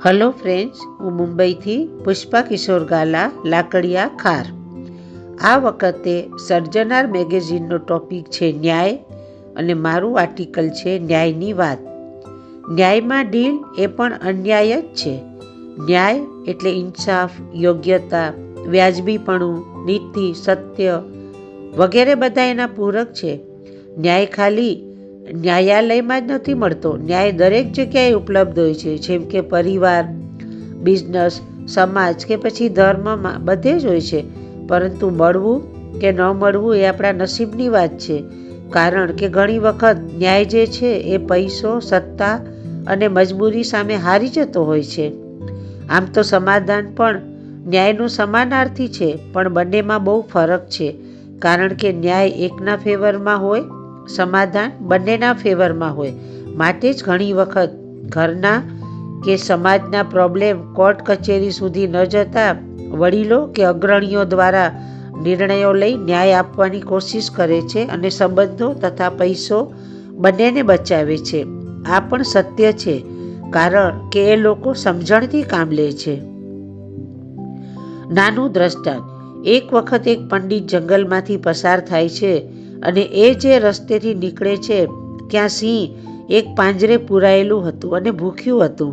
Hello friends, હું મુંબઈથી પુષ્પા કિશોર ગાલા લાકડિયા ખાર. આ વખતે સર્જનાર મેગેઝિનનો ટોપિક છે ન્યાય અને મારું આર્ટિકલ છે ન્યાયની વાત. ન્યાયમાં ડીલ એ પણ અન્યાય જ છે. ન્યાય એટલે ઇન્સાફ, યોગ્યતા, વ્યાજબીપણું, નીતિ, સત્ય વગેરે બધા એના પૂરક છે. ન્યાય ખાલી ન્યાયાલયમાં જ નથી મળતો. ન્યાય દરેક જગ્યાએ ઉપલબ્ધ હોય છે, જેમ કે પરિવાર, બિઝનેસ, સમાજ કે પછી ધર્મમાં બધે જ હોય છે. પરંતુ મળવું કે ન મળવું એ આપણા નસીબની વાત છે. કારણ કે ઘણી વખત ન્યાય જે છે એ પૈસો, સત્તા અને મજબૂરી સામે હારી જતો હોય છે. આમ તો સમાધાન પણ ન્યાયનું સમાનાર્થી છે, પણ બંનેમાં બહુ ફરક છે. કારણ કે ન્યાય એકના ફેવરમાં હોય, સમાધાન બંનેના ફેવરમાં હોય. માટે જ ઘણી વખત ઘરના કે સમાજના પ્રોબ્લેમ કોર્ટ કચેરી સુધી ન જતા વડીલો કે અગ્રણીઓ દ્વારા નિર્ણયો લઈ ન્યાય આપવાની કોશિશ કરે છે અને સંબંધો તથા પૈસો બંનેને બચાવે છે. આ પણ સત્ય છે, કારણ કે એ લોકો સમજણથી કામ લે છે. નાનું દ્રષ્ટાંત. એક વખત એક પંડિત જંગલમાંથી પસાર થાય છે અને એ જે રસ્તેથી નીકળે છે ત્યાં સિંહ એક પાંજરે પૂરાયેલું હતું અને ભૂખ્યું હતું.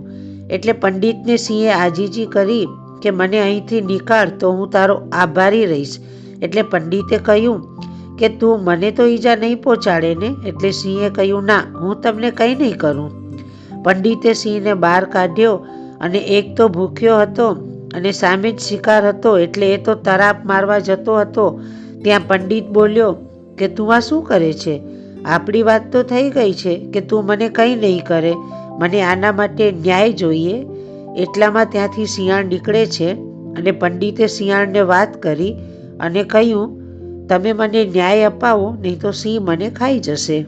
એટલે પંડિતને સિંહે આજીજી કરી કે મને અહીંથી નીકાળ તો હું તારો આભારી રહીશ. એટલે પંડિતે કહ્યું કે તું મને તો ઈજા નહીં પહોંચાડે ને? એટલે સિંહે કહ્યું, ના, હું તમને કંઈ નહીં કરું. પંડિતે સિંહને બહાર કાઢ્યો અને એક તો ભૂખ્યો હતો અને સામે જ શિકાર હતો, એટલે એ તો તરાપ મારવા જતો હતો. ત્યાં પંડિત બોલ્યો કે તું આ શું કરે છે? આપણી વાત તો થઈ ગઈ છે કે તું મને કંઈ નહીં કરે. મને આના માટે ન્યાય જોઈએ. એટલામાં ત્યાંથી શિયાળ નીકળે છે અને પંડિતે શિયાળને વાત કરી અને કહ્યું, તમે મને ન્યાય અપાવો, નહીં તો સિંહ મને ખાઈ જશે.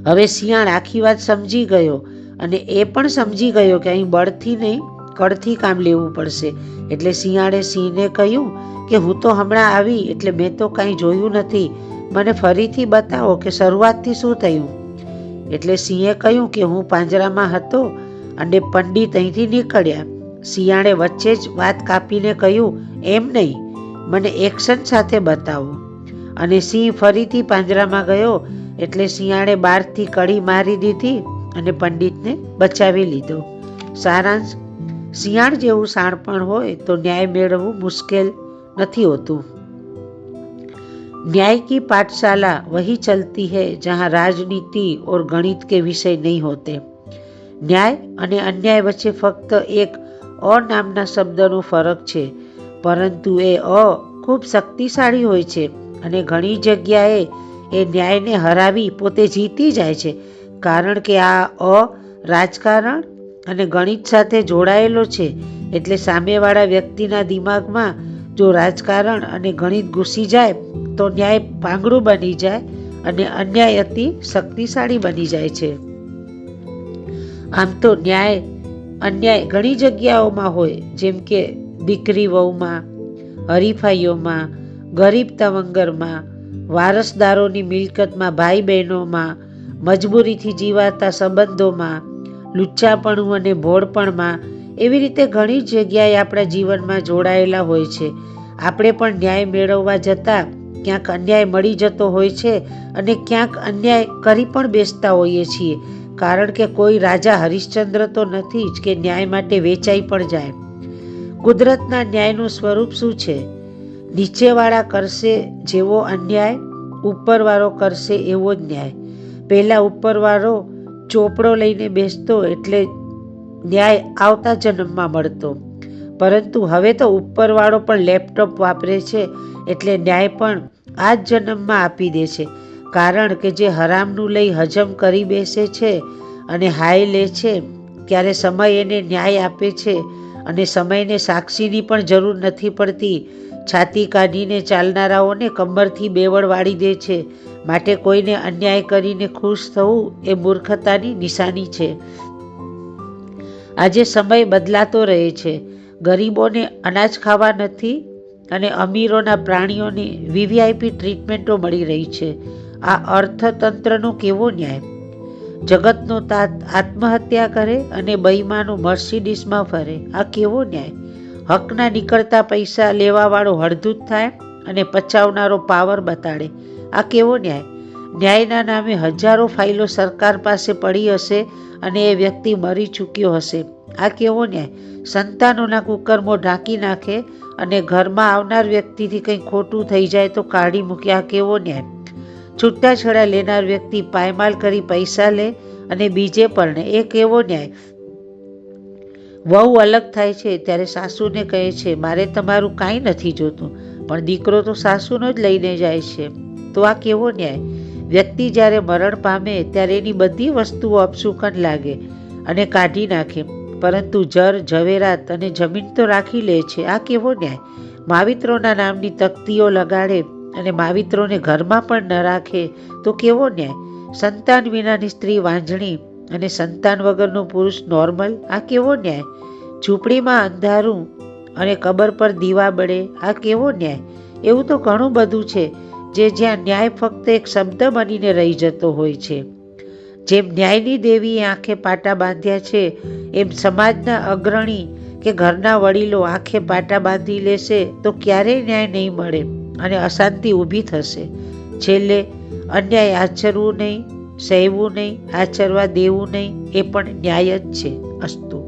હવે શિયાળ આખી વાત સમજી ગયો અને એ પણ સમજી ગયો કે અહીં બળથી નહીં, કળથી કામ લેવું પડશે. એટલે શિયાળે સિંહને કહ્યું કે હું તો હમણાં આવી, એટલે મેં તો કાંઈ જોયું નથી. મને ફરીથી બતાવો કે શરૂઆતથી શું થયું. એટલે સિંહે કહ્યું કે હું પાંજરામાં હતો અને પંડિત અહીંથી નીકળ્યા. શિયાળે વચ્ચે જ વાત કાપીને કહ્યું, એમ નહીં, મને એક્શન સાથે બતાવો. અને સિંહ ફરીથી પાંજરામાં ગયો. એટલે શિયાળે બહારથી કડી મારી દીધી અને પંડિતને બચાવી લીધો. સારાંશ: શિયાળ જેવું શાણપણ હોય તો ન્યાય મેળવવું મુશ્કેલ નથી હોતું. न्याय की पाठशाला वही चलती है जहाँ राजनीति और गणित के विषय नहीं होते. न्याय અને અન્યાય વચ્ચે ફક્ત એક અ નામના શબ્દનો ફરક છે, પરંતુ એ અ ખૂબ શક્તિશાળી હોય છે અને ઘણી જગ્યાએ એ ન્યાયને હરાવી પોતે જીતી જાય છે. કારણ કે આ અ રાજકારણ અને ગણિત સાથે જોડાયેલો છે. એટલે સામેવાળા વ્યક્તિના દિમાગમાં જો રાજકારણ અને ગણિત ઘૂસી જાય તો ન્યાય પાંગડું બની જાય અને અન્યાય અતિ શક્તિશાળી બની જાય છે. આમ તો ન્યાય અન્યાય ઘણી જગ્યાઓમાં હોય, જેમ કે દીકરી વહુમાં, હરીફાઈઓમાં, ગરીબ તવંગરમાં, વારસદારોની મિલકતમાં, ભાઈ બહેનોમાં, મજબૂરીથી જીવાતા સંબંધોમાં, લુચ્ચાપણું અને ભોળપણમાં. એવી રીતે ઘણી જગ્યાએ આપણા જીવનમાં જોડાયેલા હોય છે. આપણે પણ ન્યાય મેળવવા જતાં ક્યાંક અન્યાય મળી જતો હોય છે અને ક્યાંક અન્યાય કરી પણ બેસતા હોઈએ છીએ. કારણ કે કોઈ રાજા હરિશ્ચંદ્ર તો નથી જ કે ન્યાય માટે વેચાઈ પણ જાય. કુદરતના ન્યાયનું સ્વરૂપ શું છે? નીચેવાળા કરશે જેવો અન્યાય, ઉપરવાળો કરશે એવો જ ન્યાય. પહેલાં ઉપરવાળો ચોપડો લઈને બેસતો એટલે ન્યાય આવતા જન્મમાં મળતો, પરંતુ હવે તો ઉપરવાળો પણ લેપટોપ વાપરે છે એટલે ન્યાય પણ આ જ જન્મમાં આપી દે છે. કારણ કે જે હરામનું લઈ હજમ કરી બેસે છે અને હાય લે છે, ત્યારે સમય એને ન્યાય આપે છે અને સમયને સાક્ષીની પણ જરૂર નથી પડતી. છાતી કાઢીને ચાલનારાઓને કમરથી બેવડ વાળી દે છે. માટે કોઈને અન્યાય કરીને ખુશ થવું એ મૂર્ખતાની નિશાની છે. આજે સમય બદલાતો રહે છે. ગરીબોને અનાજ ખાવા નથી અને અમીરોના પ્રાણીઓને વીવીઆઈપી ટ્રીટમેન્ટો મળી રહી છે. આ અર્થતંત્રનો કેવો ન્યાય? જગતનો તાત આત્મહત્યા કરે અને બૈમાનું મર્સિડીઝમાં ફરે. આ કેવો ન્યાય? હકના નીકળતા પૈસા લેવાવાળો હળધૂત થાય અને પચાવનારો પાવર બતાડે. આ કેવો ન્યાય? ન્યાયના નામે હજારો ફાઇલો સરકાર પાસે પડી હશે અને એ વ્યક્તિ મરી ચૂક્યો હશે. આ કેવો ન્યાય? સંતાનોના કુકર્મો ઢાંકી નાખે અને ઘરમાં આવનાર વ્યક્તિથી કંઈ ખોટું થઈ જાય તો કાઢી મૂકે. આ કેવો ન્યાય? છૂટાછેડા લેનાર વ્યક્તિ પાયમાલ કરી પૈસા લે અને બીજે પરણે. એ કેવો ન્યાય? વહુ અલગ થાય છે ત્યારે સાસુને કહે છે, મારે તમારું કાંઈ નથી જોતું, પણ દીકરો તો સાસુનો જ લઈને જાય છે. તો આ કેવો ન્યાય? વ્યક્તિ જ્યારે મરણ પામે ત્યારે એની બધી વસ્તુઓ અપશુકન લાગે અને કાઢી નાખે, પરંતુ જર ઝવેરાત અને જમીન તો રાખી લે છે. આ કેવો ન્યાય? માવિત્રોના નામની તકતીઓ લગાડે અને માવિત્રોને ઘરમાં પણ ન રાખે તો કેવો ન્યાય? સંતાન વિનાની સ્ત્રી વાંઝણી અને સંતાન વગરનો પુરુષ નોર્મલ. આ કેવો ન્યાય? ઝૂંપડીમાં અંધારું અને કબર પર દીવા બળે. આ કેવો ન્યાય? એવું તો ઘણું બધું છે જ્યાં ન્યાય ફક્ત એક શબ્દ બનીને રહી જતો હોય છે. જેમ ન્યાયની દેવીએ આંખે પાટા બાંધ્યા છે, એમ સમાજના અગ્રણી કે ઘરના વડીલો આંખે પાટા બાંધી લેશે તો ક્યારેય ન્યાય નહીં મળે અને અશાંતિ ઊભી થશે. છેલ્લે અન્યાય આચરવું નહીં, સહેવું નહીં, આચરવા દેવું નહીં, એ પણ ન્યાય જ છે. અસ્તુ.